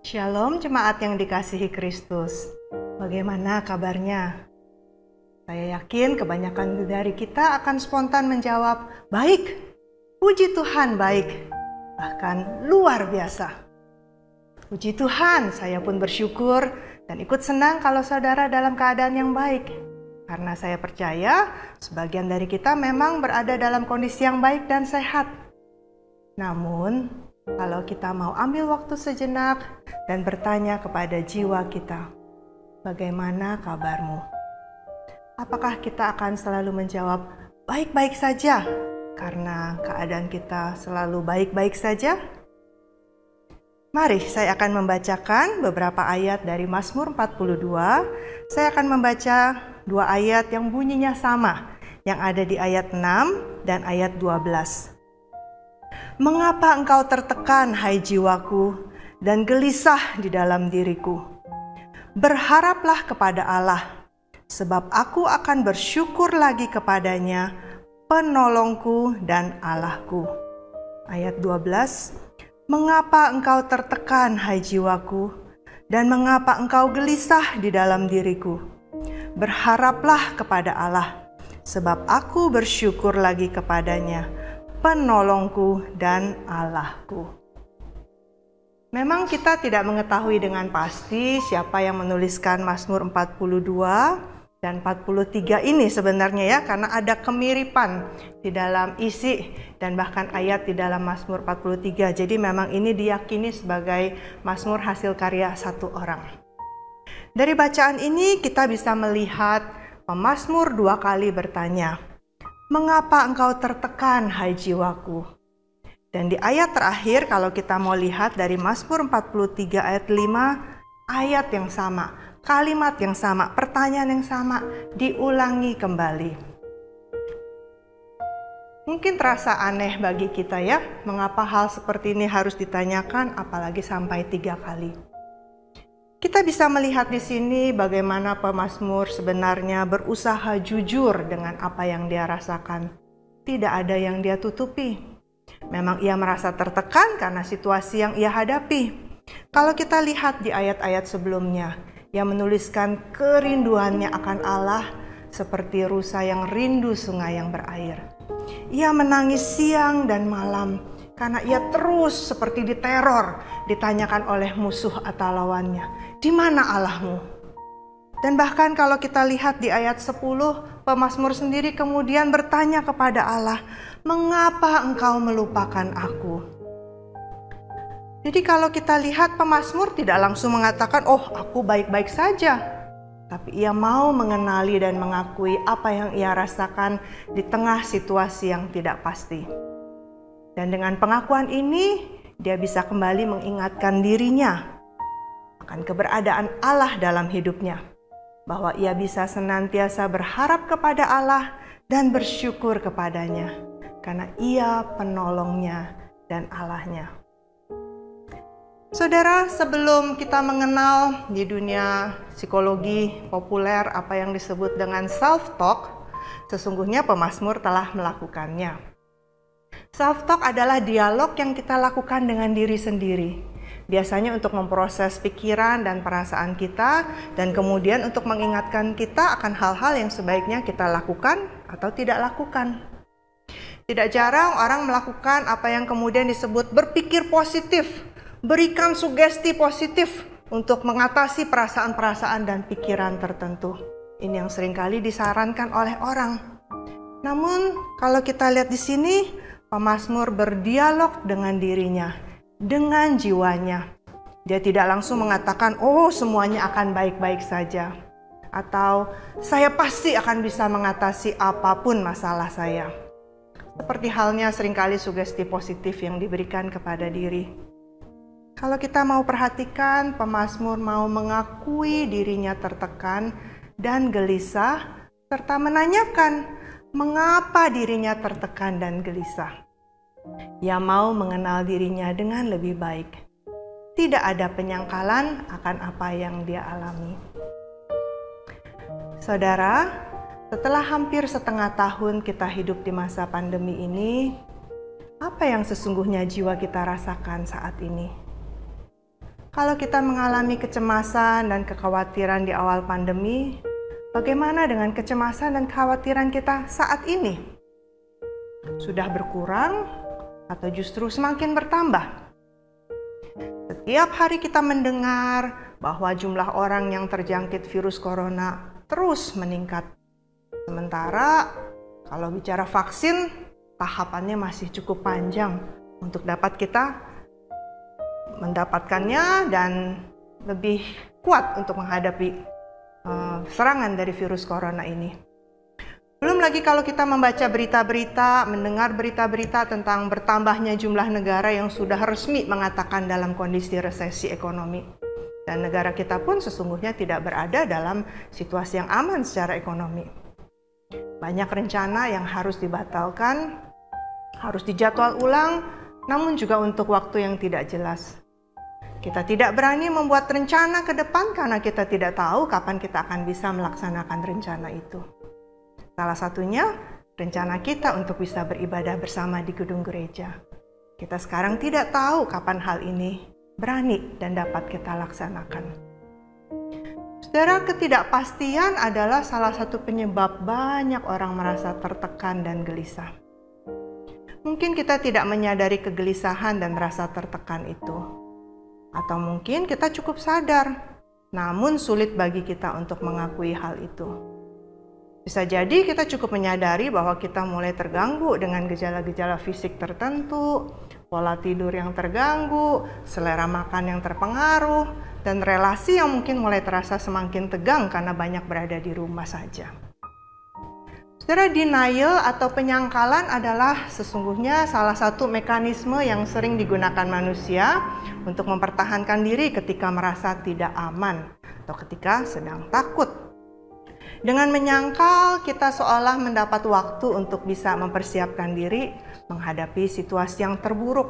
Shalom jemaat yang dikasihi Kristus. Bagaimana kabarnya? Saya yakin kebanyakan dari kita akan spontan menjawab, baik, puji Tuhan baik, bahkan luar biasa. Puji Tuhan, saya pun bersyukur dan ikut senang kalau saudara dalam keadaan yang baik. Karena saya percaya sebagian dari kita memang berada dalam kondisi yang baik dan sehat. Namun, kalau kita mau ambil waktu sejenak dan bertanya kepada jiwa kita, bagaimana kabarmu? Apakah kita akan selalu menjawab, baik-baik saja, karena keadaan kita selalu baik-baik saja? Mari saya akan membacakan beberapa ayat dari Mazmur 42. Saya akan membaca dua ayat yang bunyinya sama, yang ada di ayat 6 dan ayat 12. Mengapa engkau tertekan, hai jiwaku, dan gelisah di dalam diriku? Berharaplah kepada Allah, sebab aku akan bersyukur lagi kepadanya, penolongku dan Allahku. Ayat 12. Mengapa engkau tertekan, hai jiwaku, dan mengapa engkau gelisah di dalam diriku? Berharaplah kepada Allah, sebab aku bersyukur lagi kepadanya, penolongku dan Allahku. Memang kita tidak mengetahui dengan pasti siapa yang menuliskan Mazmur 42 dan 43 ini sebenarnya ya, karena ada kemiripan di dalam isi dan bahkan ayat di dalam Mazmur 43. Jadi memang ini diyakini sebagai Mazmur hasil karya satu orang. Dari bacaan ini kita bisa melihat pemazmur dua kali bertanya, mengapa engkau tertekan, hai jiwaku? Dan di ayat terakhir kalau kita mau lihat dari Mazmur 43 ayat 5, ayat yang sama, kalimat yang sama, pertanyaan yang sama diulangi kembali. Mungkin terasa aneh bagi kita ya, mengapa hal seperti ini harus ditanyakan apalagi sampai 3 kali. Kita bisa melihat di sini bagaimana pemazmur sebenarnya berusaha jujur dengan apa yang dia rasakan. Tidak ada yang dia tutupi. Memang ia merasa tertekan karena situasi yang ia hadapi. Kalau kita lihat di ayat-ayat sebelumnya, ia menuliskan kerinduannya akan Allah seperti rusa yang rindu sungai yang berair. Ia menangis siang dan malam karena ia terus seperti diteror, ditanyakan oleh musuh atau lawannya, di mana Allahmu? Dan bahkan kalau kita lihat di ayat 10, pemazmur sendiri kemudian bertanya kepada Allah, mengapa engkau melupakan aku? Jadi kalau kita lihat pemazmur tidak langsung mengatakan, oh aku baik-baik saja. Tapi ia mau mengenali dan mengakui apa yang ia rasakan di tengah situasi yang tidak pasti. Dan dengan pengakuan ini, dia bisa kembali mengingatkan dirinya akan keberadaan Allah dalam hidupnya. Bahwa ia bisa senantiasa berharap kepada Allah dan bersyukur kepadanya. Karena ia penolongnya dan Allahnya. Saudara, sebelum kita mengenal di dunia psikologi populer apa yang disebut dengan self-talk, sesungguhnya pemazmur telah melakukannya. Self-talk adalah dialog yang kita lakukan dengan diri sendiri. Biasanya untuk memproses pikiran dan perasaan kita, dan kemudian untuk mengingatkan kita akan hal-hal yang sebaiknya kita lakukan atau tidak lakukan. Tidak jarang orang melakukan apa yang kemudian disebut berpikir positif, berikan sugesti positif untuk mengatasi perasaan-perasaan dan pikiran tertentu. Ini yang seringkali disarankan oleh orang. Namun kalau kita lihat di sini, pemazmur berdialog dengan dirinya, dengan jiwanya. Dia tidak langsung mengatakan, oh semuanya akan baik-baik saja. Atau saya pasti akan bisa mengatasi apapun masalah saya. Seperti halnya seringkali sugesti positif yang diberikan kepada diri. Kalau kita mau perhatikan, pemazmur mau mengakui dirinya tertekan dan gelisah, serta menanyakan mengapa dirinya tertekan dan gelisah. Ia mau mengenal dirinya dengan lebih baik. Tidak ada penyangkalan akan apa yang dia alami. Saudara, setelah hampir setengah tahun kita hidup di masa pandemi ini, apa yang sesungguhnya jiwa kita rasakan saat ini? Kalau kita mengalami kecemasan dan kekhawatiran di awal pandemi, bagaimana dengan kecemasan dan kekhawatiran kita saat ini? Sudah berkurang atau justru semakin bertambah? Setiap hari kita mendengar bahwa jumlah orang yang terjangkit virus corona terus meningkat. Sementara kalau bicara vaksin, tahapannya masih cukup panjang untuk dapat kita mendapatkannya dan lebih kuat untuk menghadapi serangan dari virus corona ini. Belum lagi kalau kita membaca berita-berita, mendengar berita-berita tentang bertambahnya jumlah negara yang sudah resmi mengatakan dalam kondisi resesi ekonomi. Dan negara kita pun sesungguhnya tidak berada dalam situasi yang aman secara ekonomi. Banyak rencana yang harus dibatalkan, harus dijadwal ulang, namun juga untuk waktu yang tidak jelas. Kita tidak berani membuat rencana ke depan karena kita tidak tahu kapan kita akan bisa melaksanakan rencana itu. Salah satunya, rencana kita untuk bisa beribadah bersama di gedung gereja. Kita sekarang tidak tahu kapan hal ini berani dan dapat kita laksanakan. Saudara, ketidakpastian adalah salah satu penyebab banyak orang merasa tertekan dan gelisah. Mungkin kita tidak menyadari kegelisahan dan rasa tertekan itu. Atau mungkin kita cukup sadar, namun sulit bagi kita untuk mengakui hal itu. Bisa jadi kita cukup menyadari bahwa kita mulai terganggu dengan gejala-gejala fisik tertentu, pola tidur yang terganggu, selera makan yang terpengaruh, dan relasi yang mungkin mulai terasa semakin tegang karena banyak berada di rumah saja. Saudara, denial atau penyangkalan adalah sesungguhnya salah satu mekanisme yang sering digunakan manusia untuk mempertahankan diri ketika merasa tidak aman atau ketika sedang takut. Dengan menyangkal, kita seolah mendapat waktu untuk bisa mempersiapkan diri menghadapi situasi yang terburuk.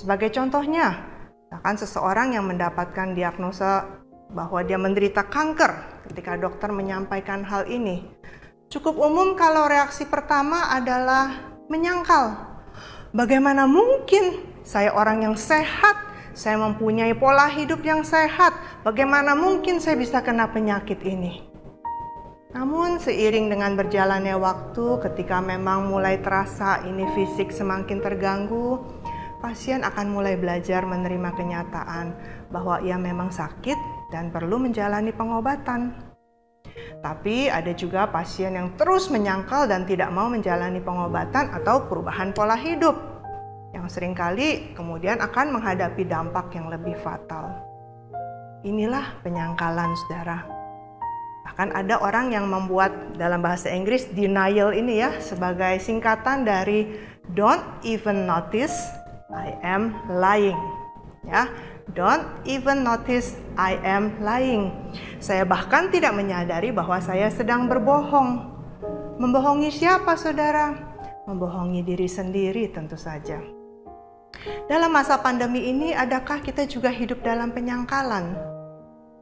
Sebagai contohnya, misalkan seseorang yang mendapatkan diagnosa bahwa dia menderita kanker ketika dokter menyampaikan hal ini. Cukup umum kalau reaksi pertama adalah menyangkal. Bagaimana mungkin saya orang yang sehat, saya mempunyai pola hidup yang sehat, bagaimana mungkin saya bisa kena penyakit ini? Namun seiring dengan berjalannya waktu, ketika memang mulai terasa ini fisik semakin terganggu, pasien akan mulai belajar menerima kenyataan bahwa ia memang sakit dan perlu menjalani pengobatan. Tapi ada juga pasien yang terus menyangkal dan tidak mau menjalani pengobatan atau perubahan pola hidup, yang seringkali kemudian akan menghadapi dampak yang lebih fatal. Inilah penyangkalan, saudara. Bahkan ada orang yang membuat dalam bahasa Inggris denial ini ya sebagai singkatan dari don't even notice I am lying. Ya, don't even notice I am lying. Saya bahkan tidak menyadari bahwa saya sedang berbohong. Membohongi siapa, saudara? Membohongi diri sendiri tentu saja. Dalam masa pandemi ini, adakah kita juga hidup dalam penyangkalan?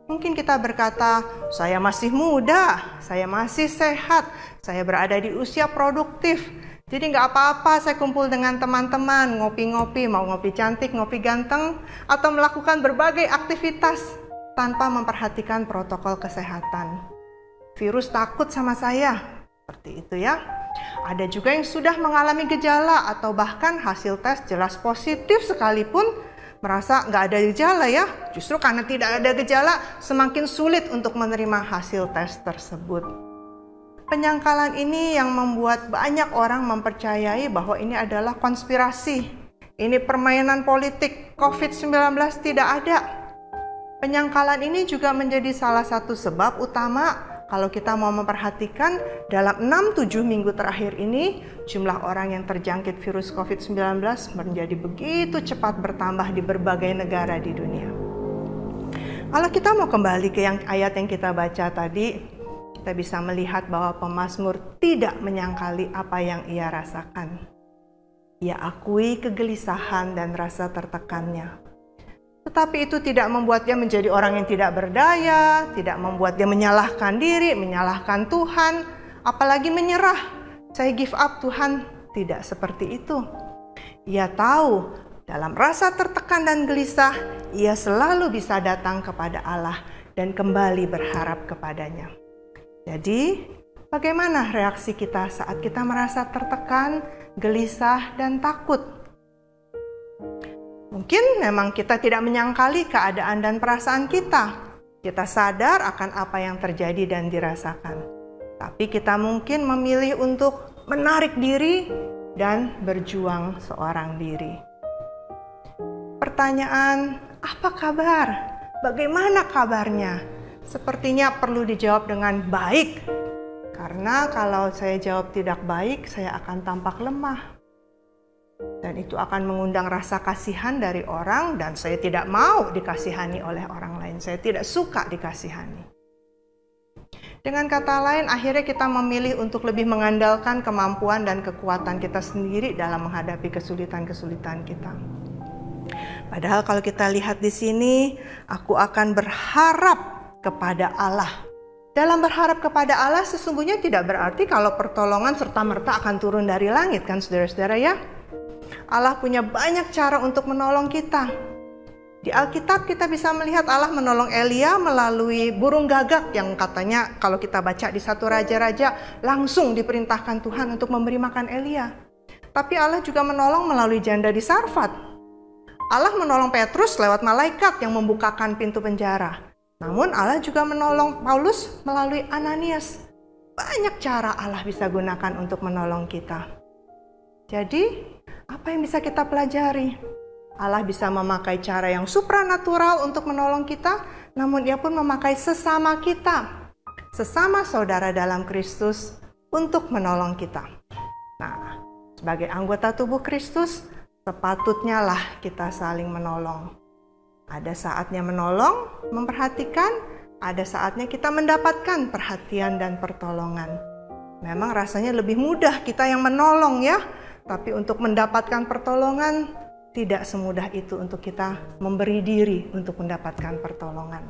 Mungkin kita berkata, saya masih muda, saya masih sehat, saya berada di usia produktif. Jadi nggak apa-apa saya kumpul dengan teman-teman, ngopi-ngopi, mau ngopi cantik, ngopi ganteng, atau melakukan berbagai aktivitas tanpa memperhatikan protokol kesehatan. Virus takut sama saya, seperti itu ya. Ada juga yang sudah mengalami gejala atau bahkan hasil tes jelas positif sekalipun merasa nggak ada gejala ya. Justru karena tidak ada gejala semakin sulit untuk menerima hasil tes tersebut. Penyangkalan ini yang membuat banyak orang mempercayai bahwa ini adalah konspirasi. Ini permainan politik, COVID-19 tidak ada. Penyangkalan ini juga menjadi salah satu sebab utama kalau kita mau memperhatikan dalam 6-7 minggu terakhir ini, jumlah orang yang terjangkit virus COVID-19 menjadi begitu cepat bertambah di berbagai negara di dunia. Kalau kita mau kembali ke ayat yang kita baca tadi, kita bisa melihat bahwa pemazmur tidak menyangkali apa yang ia rasakan. Ia akui kegelisahan dan rasa tertekannya. Tetapi itu tidak membuat dia menjadi orang yang tidak berdaya, tidak membuat dia menyalahkan diri, menyalahkan Tuhan, apalagi menyerah. Saya give up Tuhan, tidak seperti itu. Ia tahu dalam rasa tertekan dan gelisah, ia selalu bisa datang kepada Allah dan kembali berharap kepadanya. Jadi, bagaimana reaksi kita saat kita merasa tertekan, gelisah, dan takut? Mungkin memang kita tidak menyangkali keadaan dan perasaan kita. Kita sadar akan apa yang terjadi dan dirasakan. Tapi kita mungkin memilih untuk menarik diri dan berjuang seorang diri. Pertanyaan, apa kabar? Bagaimana kabarnya? Sepertinya perlu dijawab dengan baik. Karena kalau saya jawab tidak baik, saya akan tampak lemah. Dan itu akan mengundang rasa kasihan dari orang, dan saya tidak mau dikasihani oleh orang lain. Saya tidak suka dikasihani. Dengan kata lain, akhirnya kita memilih untuk lebih mengandalkan kemampuan dan kekuatan kita sendiri dalam menghadapi kesulitan-kesulitan kita. Padahal kalau kita lihat di sini, aku akan berharap kepada Allah. Dalam berharap kepada Allah sesungguhnya tidak berarti kalau pertolongan serta-merta akan turun dari langit, kan saudara-saudara ya? Allah punya banyak cara untuk menolong kita. Di Alkitab kita bisa melihat Allah menolong Elia melalui burung gagak yang katanya kalau kita baca di 1 Raja-Raja langsung diperintahkan Tuhan untuk memberi makan Elia. Tapi Allah juga menolong melalui janda di Sarfat. Allah menolong Petrus lewat malaikat yang membukakan pintu penjara. Namun Allah juga menolong Paulus melalui Ananias. Banyak cara Allah bisa gunakan untuk menolong kita. Jadi, apa yang bisa kita pelajari? Allah bisa memakai cara yang supranatural untuk menolong kita, namun Ia pun memakai sesama kita, sesama saudara dalam Kristus untuk menolong kita. Nah, sebagai anggota tubuh Kristus, sepatutnya lah kita saling menolong. Ada saatnya menolong, memperhatikan, ada saatnya kita mendapatkan perhatian dan pertolongan. Memang rasanya lebih mudah kita yang menolong ya, tapi untuk mendapatkan pertolongan, tidak semudah itu untuk kita memberi diri untuk mendapatkan pertolongan.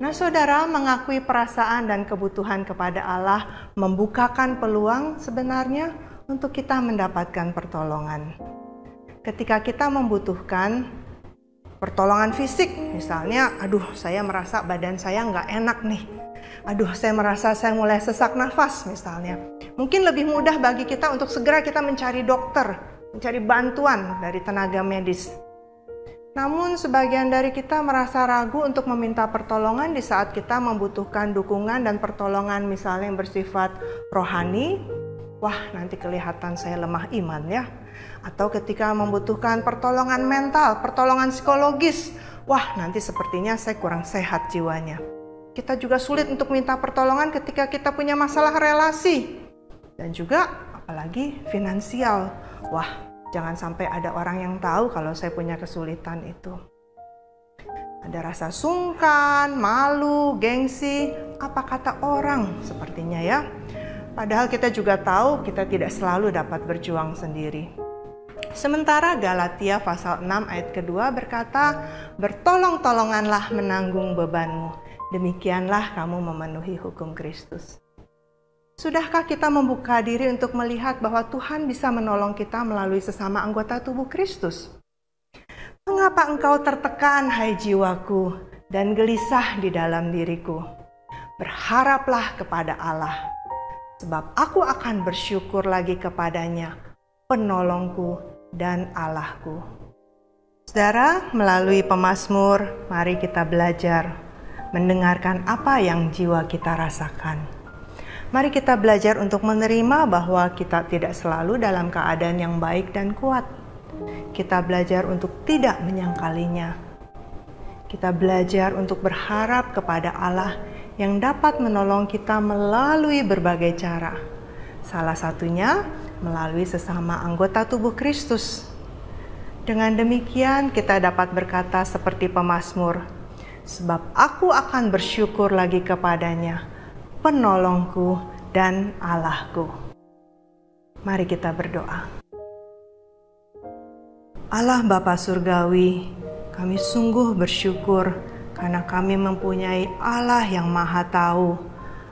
Nah saudara, mengakui perasaan dan kebutuhan kepada Allah membukakan peluang sebenarnya untuk kita mendapatkan pertolongan. Ketika kita membutuhkan pertolongan fisik, misalnya, saya merasa badan saya nggak enak nih. Saya merasa saya mulai sesak nafas misalnya. Mungkin lebih mudah bagi kita untuk segera kita mencari dokter, mencari bantuan dari tenaga medis. Namun sebagian dari kita merasa ragu untuk meminta pertolongan di saat kita membutuhkan dukungan dan pertolongan misalnya yang bersifat rohani. Wah, nanti kelihatan saya lemah iman ya. Atau ketika membutuhkan pertolongan mental, pertolongan psikologis. Wah, nanti sepertinya saya kurang sehat jiwanya. Kita juga sulit untuk minta pertolongan ketika kita punya masalah relasi. Dan juga apalagi finansial. Wah, jangan sampai ada orang yang tahu kalau saya punya kesulitan itu. Ada rasa sungkan, malu, gengsi, apa kata orang sepertinya ya. Padahal kita juga tahu kita tidak selalu dapat berjuang sendiri. Sementara Galatia pasal 6 ayat kedua berkata, bertolong-tolonganlah menanggung bebanmu. Demikianlah kamu memenuhi hukum Kristus. Sudahkah kita membuka diri untuk melihat bahwa Tuhan bisa menolong kita melalui sesama anggota tubuh Kristus? Mengapa engkau tertekan, hai jiwaku, dan gelisah di dalam diriku? Berharaplah kepada Allah, sebab aku akan bersyukur lagi kepadanya, penolongku dan Allahku. Saudara, melalui pemazmur, mari kita belajar mendengarkan apa yang jiwa kita rasakan. Mari kita belajar untuk menerima bahwa kita tidak selalu dalam keadaan yang baik dan kuat. Kita belajar untuk tidak menyangkalinya. Kita belajar untuk berharap kepada Allah yang dapat menolong kita melalui berbagai cara. Salah satunya melalui sesama anggota tubuh Kristus. Dengan demikian kita dapat berkata seperti pemazmur, sebab aku akan bersyukur lagi kepadanya, penolongku dan Allahku. Mari kita berdoa. Allah Bapa Surgawi, kami sungguh bersyukur karena kami mempunyai Allah yang Maha Tahu,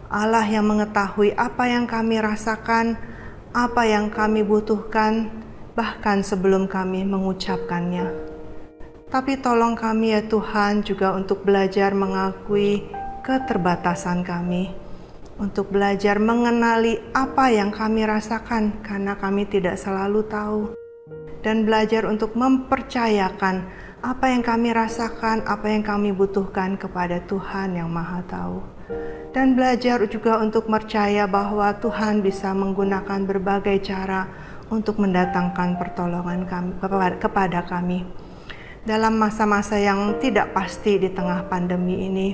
Allah yang mengetahui apa yang kami rasakan, apa yang kami butuhkan, bahkan sebelum kami mengucapkannya. Tapi tolong kami ya Tuhan juga untuk belajar mengakui keterbatasan kami, untuk belajar mengenali apa yang kami rasakan karena kami tidak selalu tahu, dan belajar untuk mempercayakan apa yang kami rasakan, apa yang kami butuhkan kepada Tuhan yang Maha Tahu. Dan belajar juga untuk percaya bahwa Tuhan bisa menggunakan berbagai cara untuk mendatangkan pertolongan kami, kepada kami. Dalam masa-masa yang tidak pasti di tengah pandemi ini,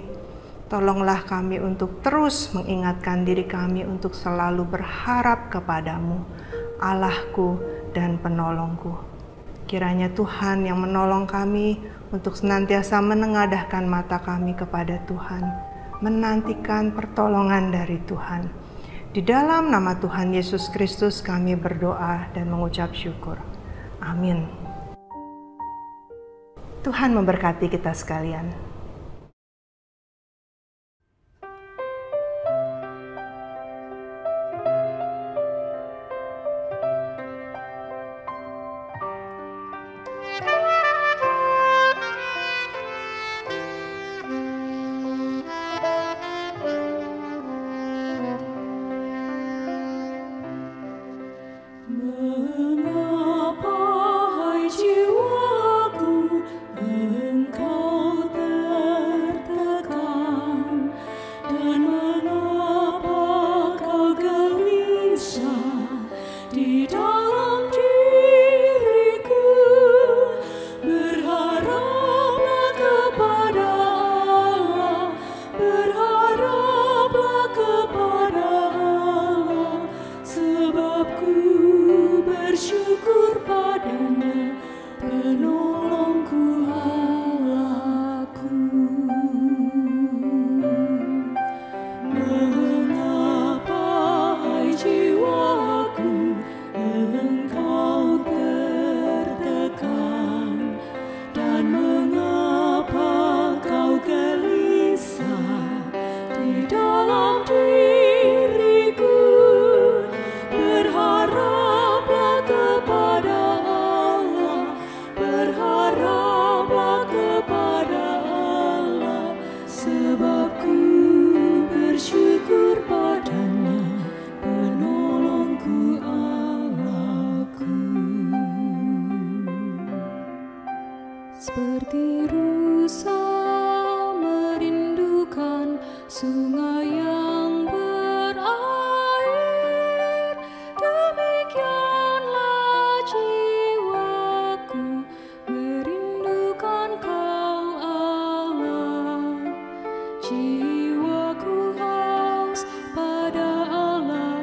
tolonglah kami untuk terus mengingatkan diri kami untuk selalu berharap kepadamu, Allahku dan penolongku. Kiranya Tuhan yang menolong kami untuk senantiasa menengadahkan mata kami kepada Tuhan, menantikan pertolongan dari Tuhan. Di dalam nama Tuhan Yesus Kristus kami berdoa dan mengucap syukur. Amin. Tuhan memberkati kita sekalian. Seperti rusa merindukan sungai yang berair, demikianlah jiwaku merindukan Kau Allah. Jiwaku haus pada Allah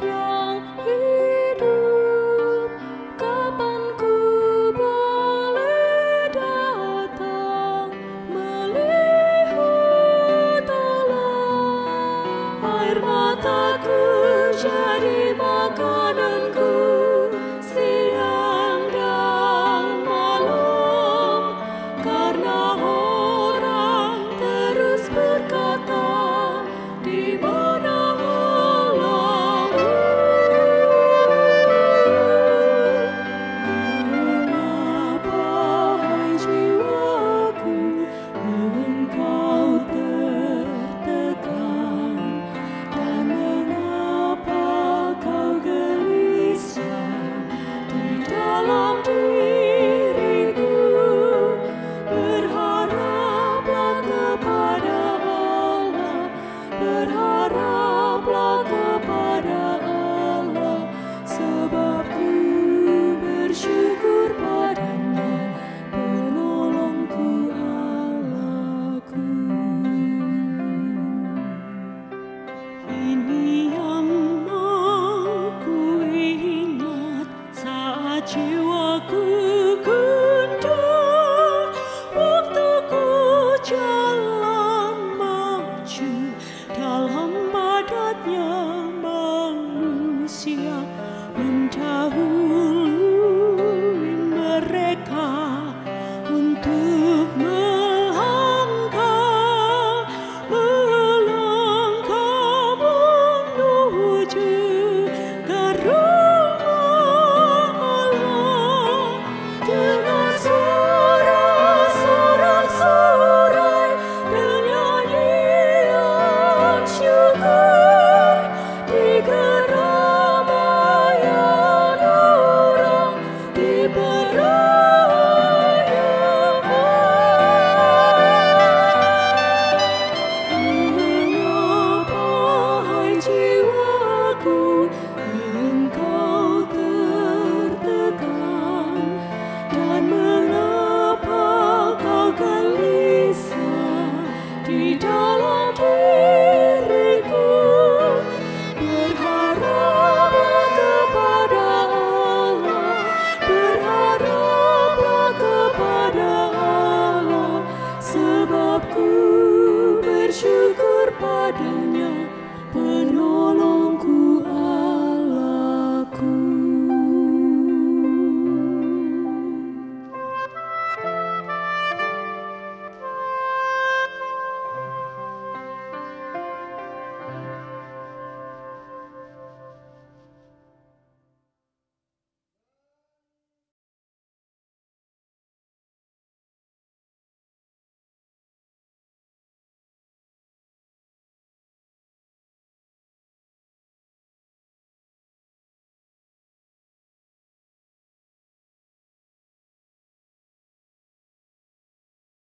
yang hidup. Kapan ku boleh datang melihat Allah? Air mataku jadi makananku siang dan malam, karena orang terus berkata, di mana Allahmu? Mengapa hai jiwaku engkau tertekan, dan mengapa kau gelisah di dalam diriku? Berharaplah kepada Allah, berharaplah kepada Allah, sebab ku bersyukur padanya, penolongku Allahku. Ini yang aku ingat saat jiwaku gundah, waktu ku jalan maju dalam padatnya manusia, mendahului mereka untuk melangkah menuju ke rumah Allah dengan ada